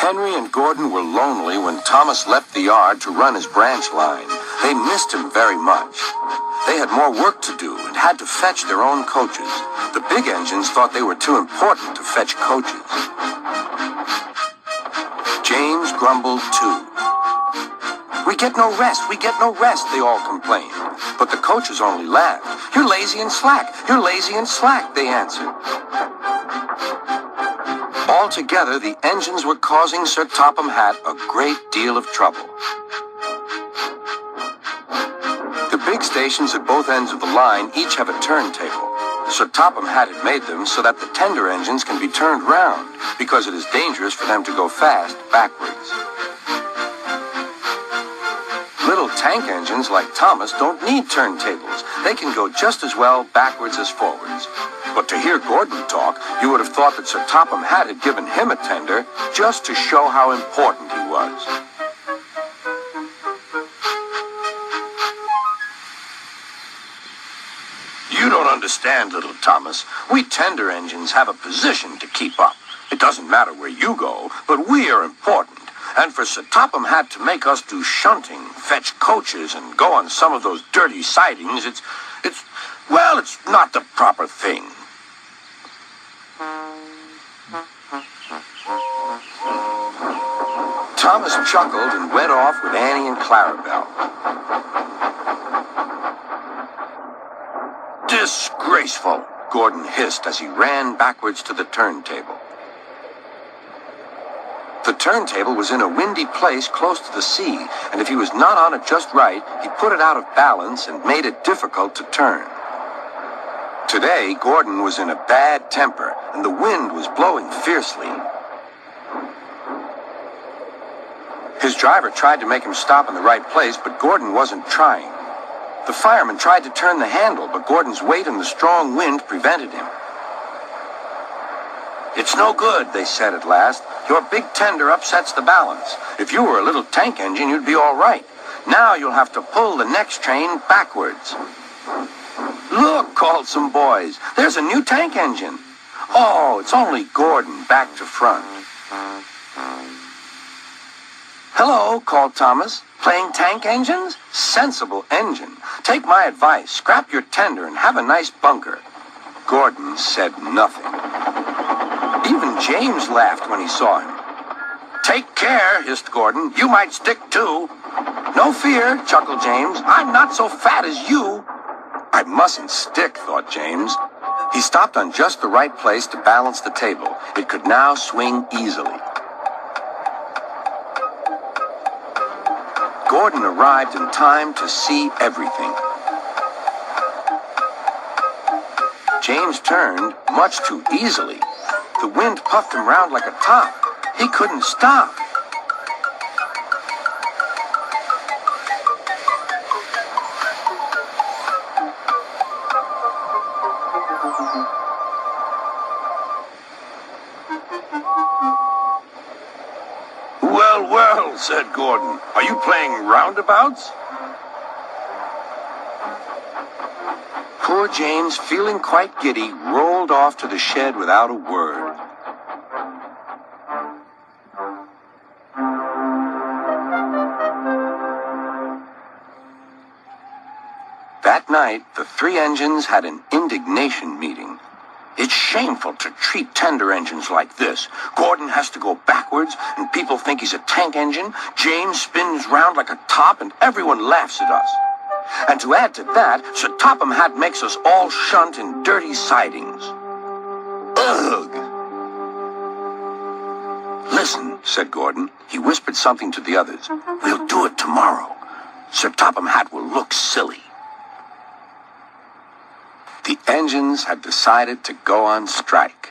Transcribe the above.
Henry and Gordon were lonely when Thomas left the yard to run his branch line. They missed him very much. They had more work to do and had to fetch their own coaches. The big engines thought they were too important to fetch coaches. James grumbled too. "We get no rest, they all complained. But the coaches only laughed. "You're lazy and slack, they answered. Altogether, the engines were causing Sir Topham Hatt a great deal of trouble. The big stations at both ends of the line each have a turntable. Sir Topham Hatt had made them so that the tender engines can be turned round, because it is dangerous for them to go fast backwards. Little tank engines like Thomas don't need turntables. They can go just as well backwards as forwards. But to hear Gordon talk, you would have thought that Sir Topham Hatt had given him a tender just to show how important he was. "You don't understand, little Thomas. We tender engines have a position to keep up. It doesn't matter where you go, but we are important. And for Sir Topham Hatt to make us do shunting, fetch coaches, and go on some of those dirty sidings, it's not the proper thing." Thomas chuckled and went off with Annie and Clarabelle. "Disgraceful," Gordon hissed as he ran backwards to the turntable. The turntable was in a windy place close to the sea, and if he was not on it just right, he put it out of balance and made it difficult to turn. Today, Gordon was in a bad temper, and the wind was blowing fiercely. His driver tried to make him stop in the right place, but Gordon wasn't trying. The fireman tried to turn the handle, but Gordon's weight and the strong wind prevented him. "It's no good," they said at last. "Your big tender upsets the balance. If you were a little tank engine, you'd be all right. Now you'll have to pull the next train backwards." "Look," called some boys. "There's a new tank engine." "Oh, it's only Gordon back to front." "Hello," called Thomas. "Playing tank engines? Sensible engine. Take my advice. Scrap your tender and have a nice bunker." Gordon said nothing. Even James laughed when he saw him. "Take care," hissed Gordon. "You might stick too." "No fear," chuckled James. "I'm not so fat as you." "I mustn't stick," thought James. He stopped on just the right place to balance the table. It could now swing easily. Gordon arrived in time to see everything. James turned much too easily. The wind puffed him round like a top. He couldn't stop. "Well, well," said Gordon. "Are you playing roundabouts?" Poor James, feeling quite giddy, rolled off to the shed without a word. That night, the three engines had an indignation meeting. "It's shameful to treat tender engines like this. Gordon has to go backwards, and people think he's a tank engine. James spins round like a top, and everyone laughs at us. And to add to that, Sir Topham Hatt makes us all shunt in dirty sidings. Ugh!" "Listen," said Gordon. He whispered something to the others. "We'll do it tomorrow. Sir Topham Hatt will look silly." The engines had decided to go on strike.